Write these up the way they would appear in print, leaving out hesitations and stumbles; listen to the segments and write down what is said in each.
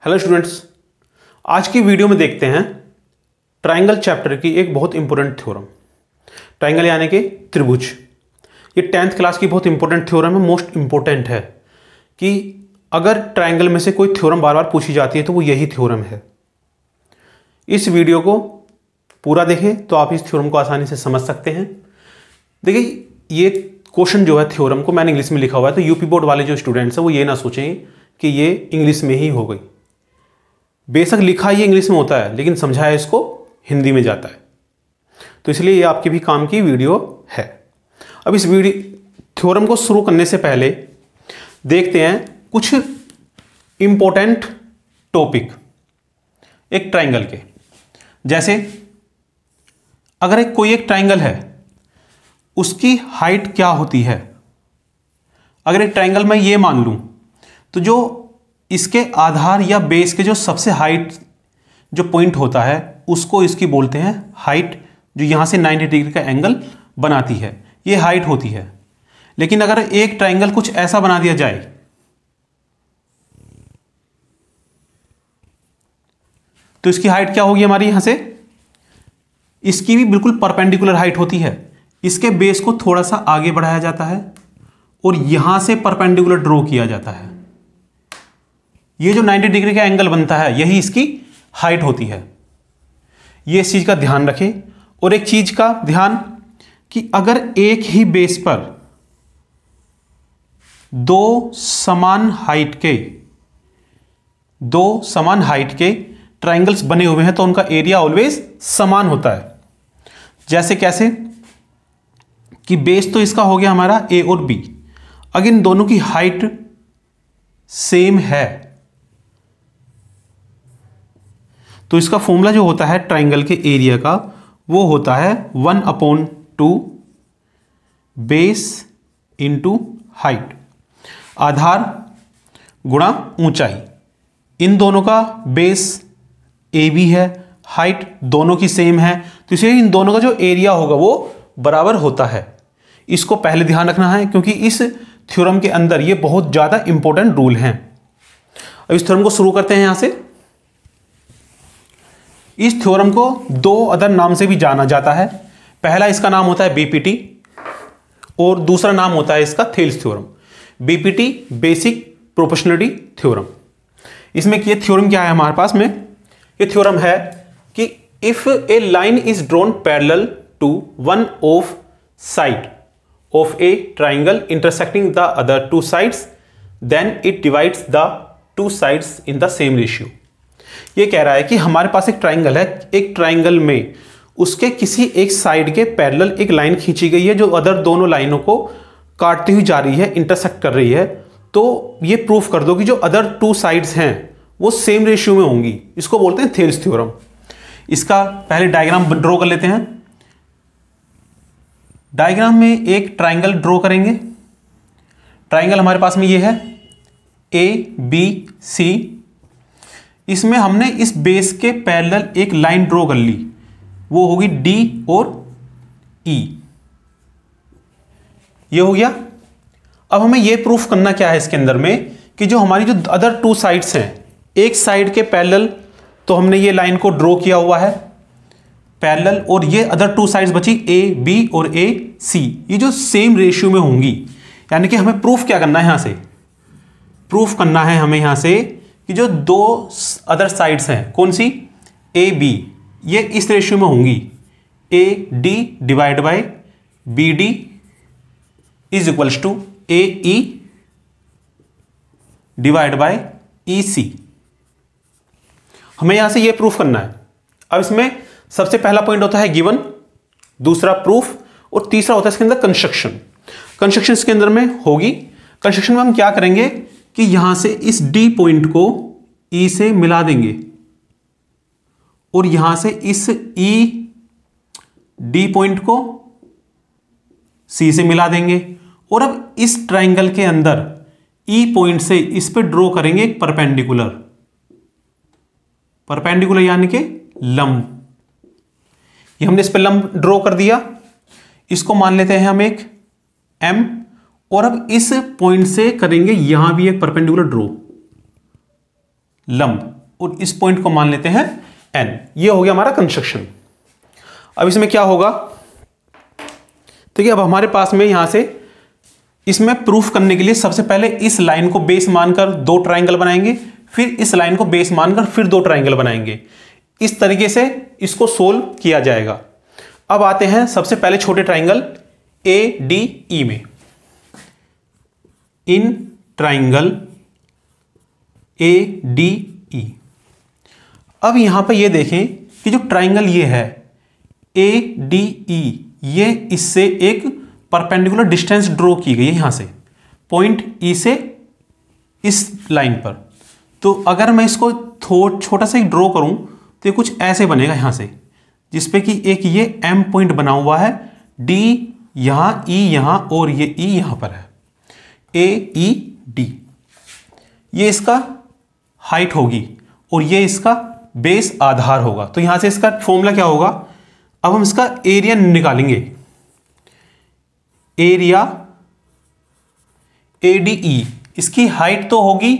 Hello students, आज की video में देखते हैं ट्रायंगल चैप्टर की एक बहुत इंपॉर्टेंट थ्योरम। ट्रायंगल यानी कि त्रिभुज। ये 10th क्लास की बहुत इंपॉर्टेंट थ्योरम है, मोस्ट इंपॉर्टेंट है कि अगर ट्रायंगल में से कोई थ्योरम बार बार पूछी जाती है तो वो यही थ्योरम है। इस वीडियो को पूरा देखें तो आप इस थ्योरम को आसानी से समझ सकते हैं। देखिए, ये क्वेश्चन जो है थ्योरम को मैंने इंग्लिश में लिखा हुआ है, तो यूपी बोर्ड वाले जो स्टूडेंट्स हैं वो ये ना सोचें कि ये इंग्लिश में ही हो गई। बेशक लिखा ये इंग्लिश में होता है लेकिन समझाया इसको हिंदी में जाता है, तो इसलिए ये आपके भी काम की वीडियो है। अब इस वीडियो थ्योरम को शुरू करने से पहले देखते हैं कुछ इंपॉर्टेंट टॉपिक एक ट्रायंगल के। जैसे अगर कोई एक ट्रायंगल है, उसकी हाइट क्या होती है। अगर एक ट्रायंगल मैं ये मान लूं तो जो इसके आधार या बेस के जो सबसे हाइट जो पॉइंट होता है उसको इसकी बोलते हैं हाइट, जो यहां से 90 डिग्री का एंगल बनाती है, ये हाइट होती है। लेकिन अगर एक ट्रायंगल कुछ ऐसा बना दिया जाए तो इसकी हाइट क्या होगी हमारी, यहां से इसकी भी बिल्कुल परपेंडिकुलर हाइट होती है। इसके बेस को थोड़ा सा आगे बढ़ाया जाता है और यहां से परपेंडिकुलर ड्रॉ किया जाता है। ये जो 90 डिग्री का एंगल बनता है यही इसकी हाइट होती है। ये इस चीज का ध्यान रखें। और एक चीज का ध्यान कि अगर एक ही बेस पर दो समान हाइट के ट्रायंगल्स बने हुए हैं तो उनका एरिया ऑलवेज समान होता है। जैसे कैसे कि बेस तो इसका हो गया हमारा ए और बी, अगर इन दोनों की हाइट सेम है तो इसका फॉर्मूला जो होता है ट्रायंगल के एरिया का वो होता है 1/2 बेस इंटू हाइट, आधार गुणा ऊंचाई। इन दोनों का बेस ए बी है, हाइट दोनों की सेम है, तो इसलिए इन दोनों का जो एरिया होगा वो बराबर होता है। इसको पहले ध्यान रखना है क्योंकि इस थ्योरम के अंदर ये बहुत ज्यादा इंपॉर्टेंट रूल हैं। अब इस थ्योरम को शुरू करते हैं यहां से। इस थ्योरम को दो अदर नाम से भी जाना जाता है। पहला इसका नाम होता है बीपीटी और दूसरा नाम होता है इसका Thales theorem. BPT basic proportionality theorem. इसमें ये थ्योरम क्या है हमारे पास में, ये थ्योरम है कि if a line is drawn parallel to one of side of a triangle intersecting the other two sides then it divides the two sides in the same ratio. ये कह रहा है कि हमारे पास एक ट्राइंगल है, एक ट्राइंगल में उसके किसी एक साइड के पैरेलल एक लाइन खींची गई है जो अदर दोनों लाइनों को काटती हुई जा रही है, इंटरसेक्ट कर रही है। तो ये प्रूफ कर दो कि जो अदर टू साइड्स हैं वो सेम रेशियो में होंगी। इसको बोलते हैं थेल्स थ्योरम। इसका पहले डायग्राम ड्रॉ कर लेते हैं। डायग्राम में एक ट्राइंगल ड्रॉ करेंगे। ट्राइंगल हमारे पास में ये है ए बी सी। इसमें हमने इस बेस के पैरेलल एक लाइन ड्रॉ कर ली, वो होगी डी और ई। ये हो गया। अब हमें ये प्रूफ करना क्या है इसके अंदर में कि जो हमारी जो अदर टू साइड्स हैं, एक साइड के पैरेलल तो हमने ये लाइन को ड्रॉ किया हुआ है पैरेलल, और ये अदर टू साइड्स बची ए बी और ए सी, ये जो सेम रेशियो में होंगी। यानी कि हमें प्रूफ क्या करना है, यहां से प्रूफ करना है हमें यहां से कि जो दो अदर साइड्स हैं, कौन सी, ए बी, ये इस रेशियो में होंगी। A D divide by B D is equals to A E divide by E C. हमें यहां से ये प्रूफ करना है। अब इसमें सबसे पहला पॉइंट होता है गिवन, दूसरा प्रूफ, और तीसरा होता है इसके अंदर कंस्ट्रक्शन। कंस्ट्रक्शन इसके अंदर में होगी। कंस्ट्रक्शन में हम क्या करेंगे कि यहां से इस डी पॉइंट को ई से मिला देंगे और यहां से इस ई डी पॉइंट को सी से मिला देंगे। और अब इस ट्राइंगल के अंदर ई पॉइंट से इस पे ड्रॉ करेंगे एक परपेंडिकुलर यानी कि लंब। ये हमने इस पे लंब ड्रॉ कर दिया। इसको मान लेते हैं हम एक एम, और अब इस पॉइंट से करेंगे यहां भी एक परपेंडिकुलर ड्रॉ लंब। और इस पॉइंट को मान लेते हैं n। ये हो गया हमारा कंस्ट्रक्शन। अब इसमें क्या होगा, देखिए अब हमारे पास में यहां से इसमें प्रूफ करने के लिए सबसे पहले इस लाइन को बेस मानकर दो ट्राइंगल बनाएंगे, फिर इस लाइन को बेस मानकर फिर दो ट्राइंगल बनाएंगे। इस तरीके से इसको सोल्व किया जाएगा। अब आते हैं सबसे पहले छोटे ट्राइंगल ADE में। इन ट्राइंगल ADE, अब यहां पर ये देखें कि जो ट्राइंगल ये है ADE, ये इससे एक परपेंडिकुलर डिस्टेंस ड्रॉ की गई है यहां से पॉइंट E से इस लाइन पर। तो अगर मैं इसको छोटा सा ड्रॉ करूं तो ये कुछ ऐसे बनेगा यहां से, जिसपे कि एक ये M पॉइंट बना हुआ है, D यहां, E यहां और ये E यहां पर है, AED। ये इसका हाइट होगी और ये इसका बेस आधार होगा। तो यहां से इसका फॉर्मूला क्या होगा, अब हम इसका एरिया निकालेंगे। एरिया ADE, इसकी हाइट तो होगी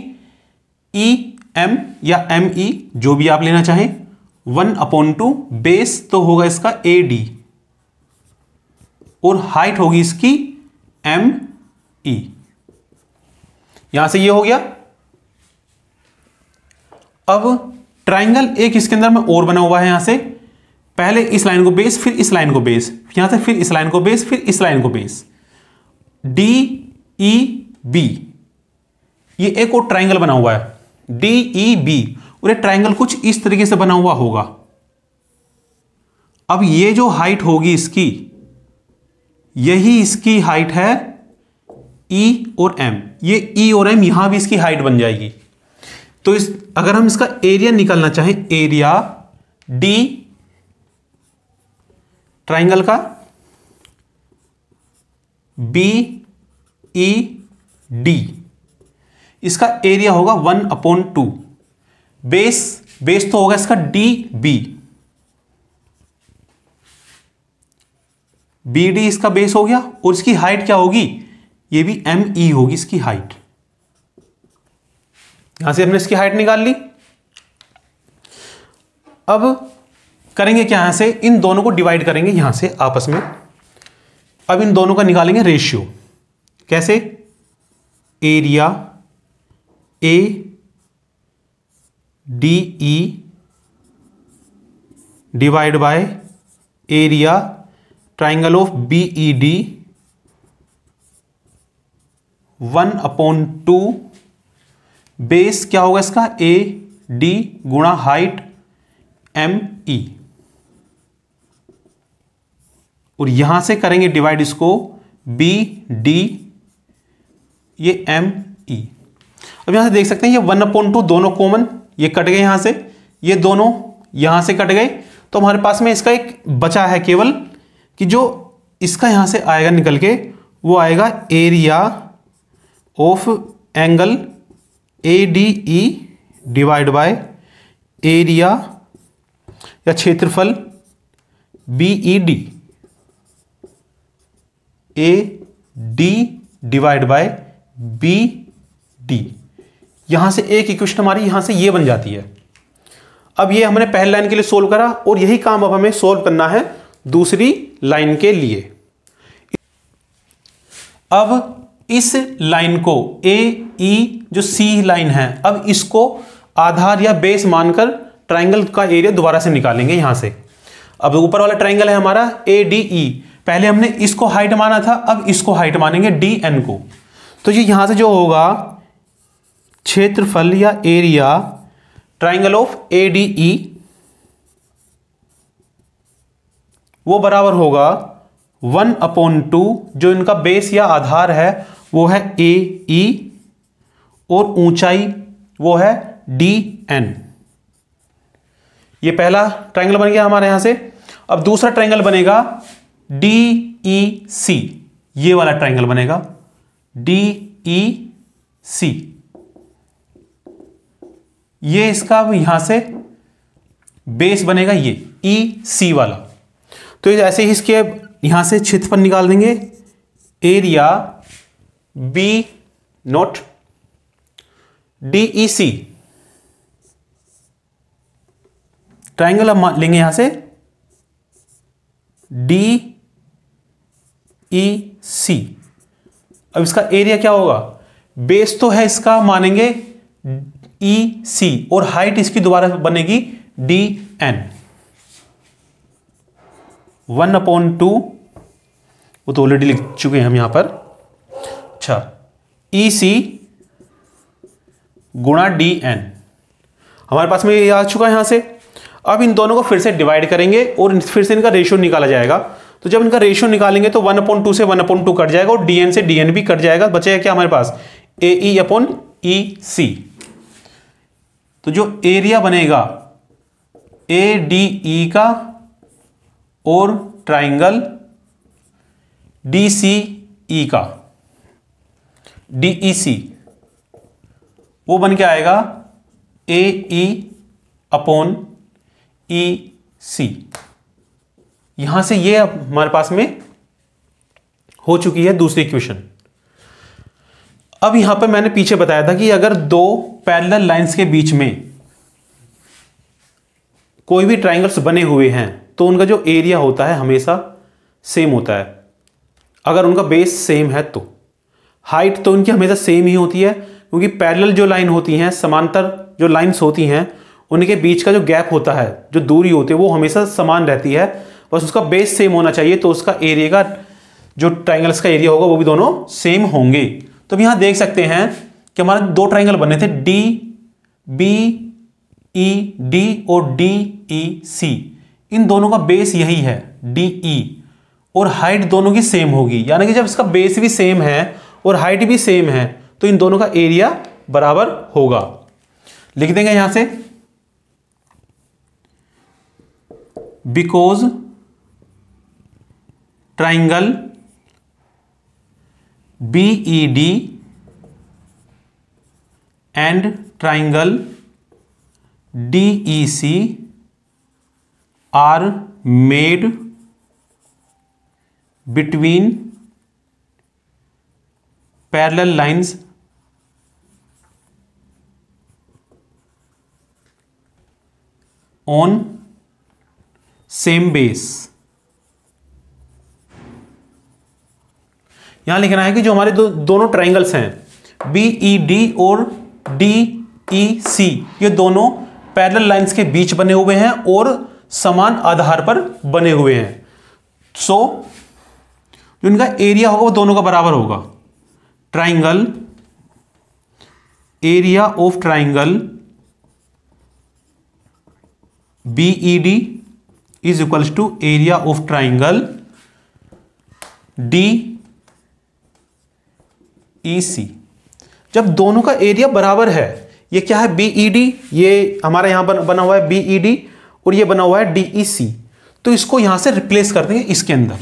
EM या ME, जो भी आप लेना चाहें, 1/2, बेस तो होगा इसका AD और हाइट होगी इसकी ME। यहां से ये हो गया। अब ट्राइंगल एक इसके अंदर में और बना हुआ है, यहां से पहले इस लाइन को बेस, फिर इस लाइन को बेस, यहां से फिर इस लाइन को बेस, फिर इस लाइन को बेस, DEB। ये एक और ट्राइंगल बना हुआ है DEB, और ये ट्राइंगल कुछ इस तरीके से बना हुआ होगा। अब ये जो हाइट होगी इसकी, यही इसकी हाइट है E और M। ये E और M यहां भी इसकी हाइट बन जाएगी। तो अगर हम इसका एरिया निकालना चाहें, एरिया D ट्राइंगल का BED, इसका एरिया होगा 1/2। बेस तो होगा इसका DB, BD इसका बेस हो गया, और इसकी हाइट क्या होगी, ये भी ME होगी इसकी हाइट। यहां से हमने इसकी हाइट निकाल ली। अब करेंगे क्या, यहां से इन दोनों को डिवाइड करेंगे यहां से आपस में। अब इन दोनों का निकालेंगे रेशियो। कैसे, area ADE divide by area triangle of BED 1/2, base क्या होगा इसका AD गुणा हाइट ME, और यहां से करेंगे डिवाइड इसको BD, ये ME। अब यहां से देख सकते हैं ये 1/2 दोनों कॉमन, ये कट गए यहां से, ये दोनों यहां से कट गए। तो हमारे पास में इसका एक बचा है केवल, कि जो इसका यहां से आएगा निकल के, वो आएगा area of angle ADE divide by area या क्षेत्रफल BED, AD divide by BD। यहां से एक इक्वेशन हमारी यहां से ये बन जाती है। अब ये हमने पहली लाइन के लिए सोल्व करा, और यही काम अब हमें सोल्व करना है दूसरी लाइन के लिए। अब इस लाइन को AE जो C लाइन है, अब इसको आधार या बेस मानकर ट्राइंगल का एरिया दोबारा से निकालेंगे यहां से। अब ऊपर वाला ट्राइंगल है हमारा ADE, पहले हमने इसको हाइट माना था, अब इसको हाइट मानेंगे DN को। तो ये यहां से जो होगा क्षेत्रफल या एरिया ट्राइंगल ऑफ ADE, वो बराबर होगा 1/2, जो इनका बेस या आधार है वो है AE, और ऊंचाई वो है DN। ये पहला ट्राइंगल बन गया हमारे यहां से। अब दूसरा ट्राइंगल बनेगा DEC, ये वाला ट्राइंगल बनेगा DEC। ये इसका यहां से बेस बनेगा ये EC वाला। तो ऐसे ही इसके यहां से क्षेत्रफल निकाल देंगे, एरिया B0 DEC ट्राइंगल हम लेंगे यहां से DEC। अब इसका एरिया क्या होगा, बेस तो है इसका, मानेंगे EC, और हाइट इसकी दोबारा बनेगी DN। 1/2, वो तो ऑलरेडी लिख चुके हैं हम यहां पर। अच्छा, EC गुणा DN हमारे पास में ये आ चुका है यहां से। अब इन दोनों को फिर से डिवाइड करेंगे और फिर से इनका रेशियो निकाला जाएगा। तो जब इनका रेशियो निकालेंगे तो 1/2 से 1/2 कट जाएगा और DN से DN भी कट जाएगा। बचेगा क्या हमारे पास, AE/EC। तो जो एरिया बनेगा ADE का और ट्राइंगल DCE का, DEC, वो बन के आएगा AE/EC। यहां से ये हमारे पास में हो चुकी है दूसरी इक्वेशन। अब यहां पर मैंने पीछे बताया था कि अगर दो पैरेलल लाइंस के बीच में कोई भी ट्राइंगल्स बने हुए हैं तो उनका जो एरिया होता है हमेशा सेम होता है, अगर उनका बेस सेम है तो। हाइट तो उनकी हमेशा सेम ही होती है, क्योंकि पैरेलल जो लाइन होती हैं, समांतर जो लाइंस होती हैं, उनके बीच का जो गैप होता है, जो दूरी होती है, वो हमेशा समान रहती है। बस उसका बेस सेम होना चाहिए, तो उसका एरिया का जो ट्राइंगल्स का एरिया होगा वो भी दोनों सेम होंगे। तो अब यहां देख सकते हैं कि हमारे दो ट्राइंगल बने थे, DBED और DEC। इन दोनों का बेस यही है DE, और हाइट दोनों की सेम होगी। यानी कि जब इसका बेस भी सेम है और हाइट भी सेम है तो इन दोनों का एरिया बराबर होगा। लिख देंगे यहां से, because triangle BED and triangle DEC are made between parallel lines on same base। यहां लिखना है कि जो हमारे दोनों ट्राइंगल्स हैं BED और DEC, ये दोनों पैरेलल लाइंस के बीच बने हुए हैं और समान आधार पर बने हुए हैं। सो जो इनका एरिया होगा वो दोनों का बराबर होगा। Triangle, area of triangle BED is equals to area of triangle DEC। जब दोनों का एरिया बराबर है, ये क्या है BED, ये हमारा यहां बना हुआ है BED और ये बना हुआ है DEC, तो इसको यहां से रिप्लेस कर देंगे इसके अंदर।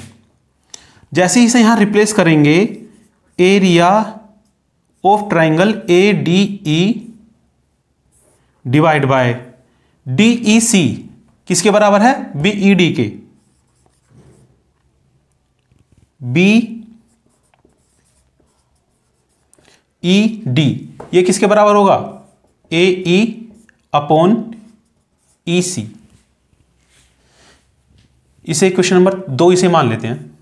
जैसे ही इसे यहां रिप्लेस करेंगे, area of triangle ADE divide by DEC किसके बराबर है, BED के। BED ये किसके बराबर होगा, AE/EC। इसे क्वेश्चन नंबर 2 इसे मान लेते हैं।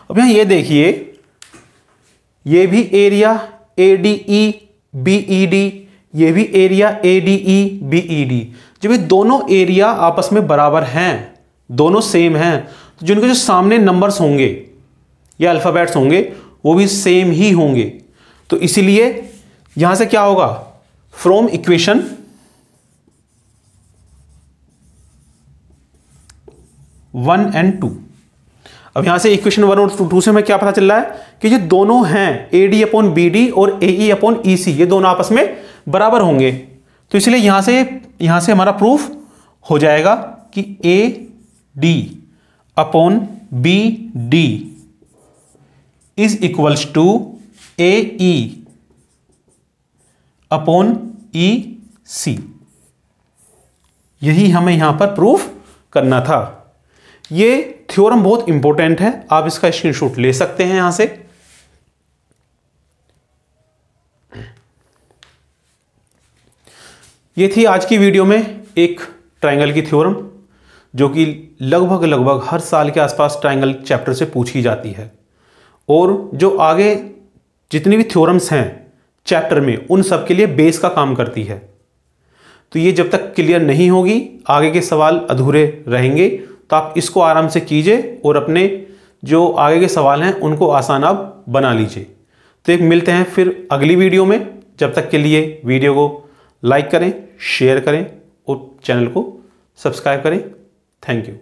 अब यहां ये देखिए, ये भी एरिया ADE BED, ये भी एरिया ADE BED। जब ये दोनों एरिया आपस में बराबर हैं, दोनों सेम हैं, तो जिनके जो सामने नंबर्स होंगे या अल्फाबेट्स होंगे वो भी सेम ही होंगे। तो इसीलिए यहां से क्या होगा, फ्रॉम इक्वेशन 1 और 2। अब यहां से इक्वेशन 1 और 2 से हमें क्या पता चल रहा है कि ये दोनों हैं AD/BD और AE/EC, ये दोनों आपस में बराबर होंगे। तो इसलिए यहां से हमारा प्रूफ हो जाएगा कि AD/BD is equals to AE/EC। यही हमें यहां पर प्रूफ करना था। ये थ्योरम बहुत इंपॉर्टेंट है, आप इसका स्क्रीनशॉट ले सकते हैं यहां से। ये थी आज की वीडियो में एक ट्रायंगल की थ्योरम, जो कि लगभग हर साल के आसपास ट्रायंगल चैप्टर से पूछी जाती है। और जो आगे जितनी भी थ्योरम्स हैं चैप्टर में, उन सब के लिए बेस का काम करती है। तो ये जब तक क्लियर नहीं होगी, आगे के सवाल अधूरे रहेंगे। तो आप इसको आराम से कीजिए और अपने जो आगे के सवाल हैं उनको आसान आप बना लीजिए। तो एक मिलते हैं फिर अगली वीडियो में। जब तक के लिए वीडियो को लाइक करें, शेयर करें और चैनल को सब्सक्राइब करें। Thank you.